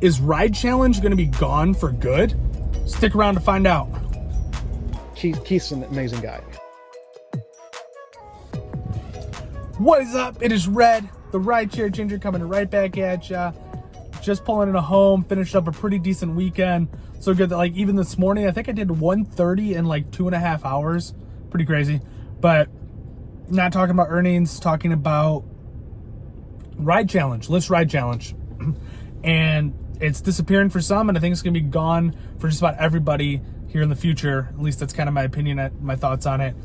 Is Ride Challenge going to be gone for good? Stick around to find out. Keith's an amazing guy. What is up? It is Red, the Rideshare Ginger, coming right back at ya. Just pulling into home, finished up a pretty decent weekend. So good that, like, even this morning, I think I did 130 in like 2.5 hours. Pretty crazy. But not talking about earnings, talking about Ride Challenge, Lyft's Ride Challenge. And it's disappearing for some, and I think it's going to be gone for just about everybody here in the future. At least that's kind of my opinion, my thoughts on it.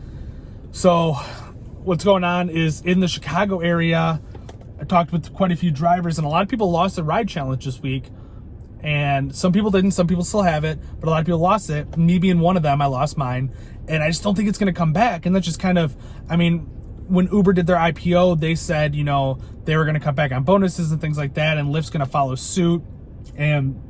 So what's going on is in the Chicago area, I talked with quite a few drivers, and a lot of people lost their Ride Challenge this week. And some people didn't, some people still have it, but a lot of people lost it. Me being one of them, I lost mine. And I just don't think it's going to come back. And that's just kind of, I mean, when Uber did their IPO, they said, you know, they were going to cut back on bonuses and things like that, and Lyft's going to follow suit and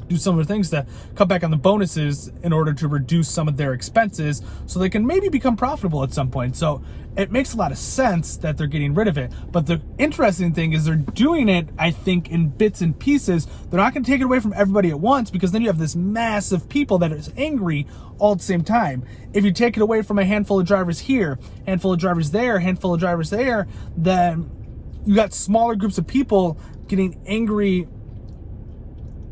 do some of the things to cut back on the bonuses in order to reduce some of their expenses so they can maybe become profitable at some point. So it makes a lot of sense that they're getting rid of it. But the interesting thing is they're doing it, I think, in bits and pieces. They're not going to take it away from everybody at once, because then you have this mass of people that is angry all at the same time. If you take it away from a handful of drivers here, handful of drivers there, handful of drivers there, then you got smaller groups of people getting angry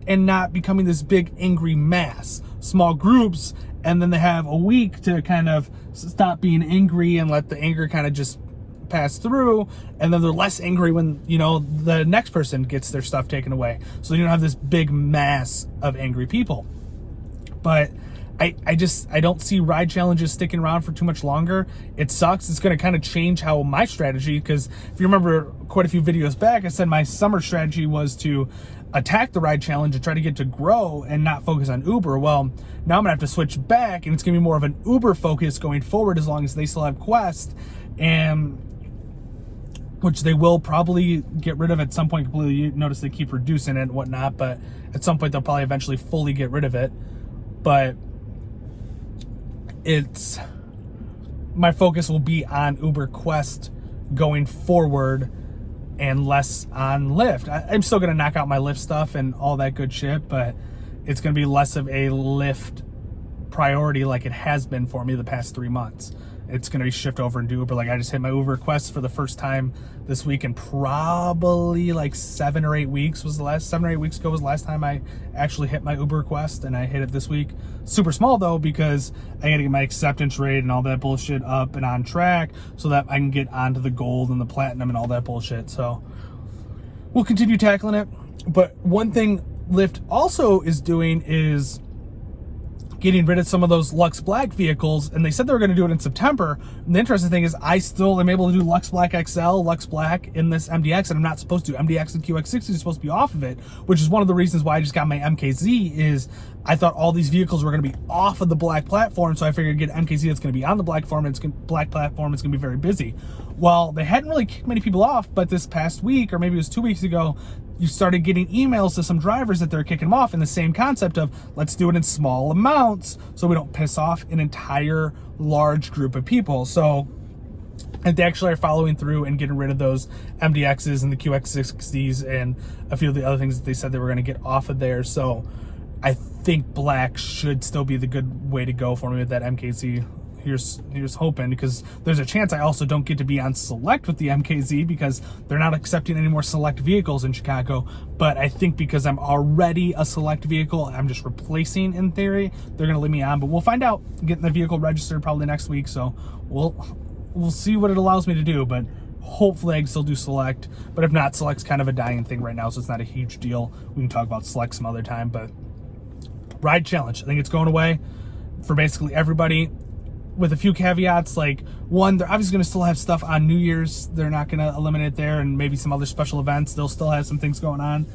and not becoming this big angry mass. Small groups, and then they have a week to kind of stop being angry and let the anger kind of just pass through, and then they're less angry when, you know, the next person gets their stuff taken away. So you don't have this big mass of angry people. But I don't see Ride Challenges sticking around for too much longer. It sucks. It's going to kind of change how my strategy, because if you remember quite a few videos back, I said my summer strategy was to attack the Ride Challenge and try to get to grow and not focus on Uber. Well, now I'm gonna have to switch back, and it's gonna be more of an Uber focus going forward, as long as they still have Quest, and which they will probably get rid of at some point completely. You notice they keep reducing it and whatnot, but at some point they'll probably eventually fully get rid of it. But my focus will be on Uber Quest going forward and less on Lyft. I'm still going to knock out my Lyft stuff and all that good shit, but it's going to be less of a Lyft priority like it has been for me the past 3 months. It's going to be shift over into Uber. Like, I just hit my Uber requests for the first time this week, and probably like 7 or 8 weeks ago was the last time I actually hit my Uber request, and I hit it this week. Super small though, because I got to get my acceptance rate and all that bullshit up and on track so that I can get onto the gold and the platinum and all that bullshit. So we'll continue tackling it. But one thing Lyft also is doing is getting rid of some of those Lux Black vehicles, and they said they were going to do it in September. And the interesting thing is I still am able to do Lux Black XL, Lux Black in this MDX, and I'm not supposed to. MDX and QX60 are supposed to be off of it, which is one of the reasons why I just got my MKZ. Is I thought all these vehicles were going to be off of the black platform, so I figured get MKZ that's going to be on the black platform, it's going to be very busy. Well, they hadn't really kicked many people off, but this past week, or maybe it was 2 weeks ago, you started getting emails to some drivers that they're kicking them off in the same concept of, let's do it in small amounts so we don't piss off an entire large group of people. So, and they actually are following through and getting rid of those MDXs and the QX60s and a few of the other things that they said they were going to get off of there. So I think black should still be the good way to go for me with that MKZ. Here's hoping, because there's a chance I also don't get to be on select with the MKZ, because they're not accepting any more select vehicles in Chicago. But I think because I'm already a select vehicle, I'm just replacing, in theory, they're going to leave me on. But we'll find out. Getting the vehicle registered probably next week, so we'll see what it allows me to do. But hopefully I can still do select. But if not, select's kind of a dying thing right now, so it's not a huge deal. We can talk about select some other time. But Ride Challenge, I think it's going away for basically everybody, with a few caveats. Like, one, they're obviously going to still have stuff on New Year's. They're not going to eliminate it there, and maybe some other special events. They'll still have some things going on.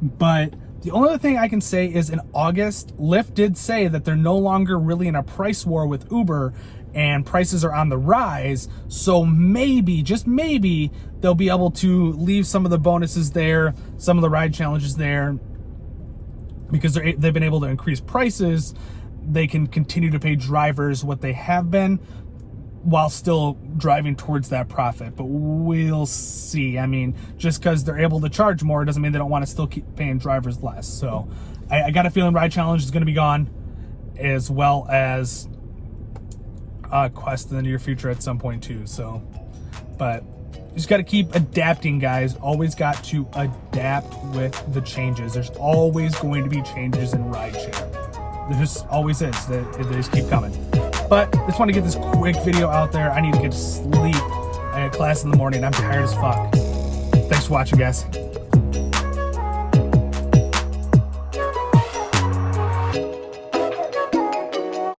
But the only other thing I can say is in August, Lyft did say that they're no longer really in a price war with Uber, and prices are on the rise. So maybe, just maybe, they'll be able to leave some of the bonuses there, some of the ride challenges there, because they've been able to increase prices. They can continue to pay drivers what they have been. while still driving towards that profit. But we'll see. I mean, just because they're able to charge more doesn't mean they don't want to still keep paying drivers less. So I got a feeling Ride Challenge is going to be gone, as well as Quest in the near future at some point too. So, but you just got to keep adapting, guys. Always got to adapt with the changes. There's always going to be changes in rideshare. There just always is. They just keep coming. But I just want to get this quick video out there. I need to get to sleep. I had class in the morning. I'm tired as fuck. Thanks for watching, guys.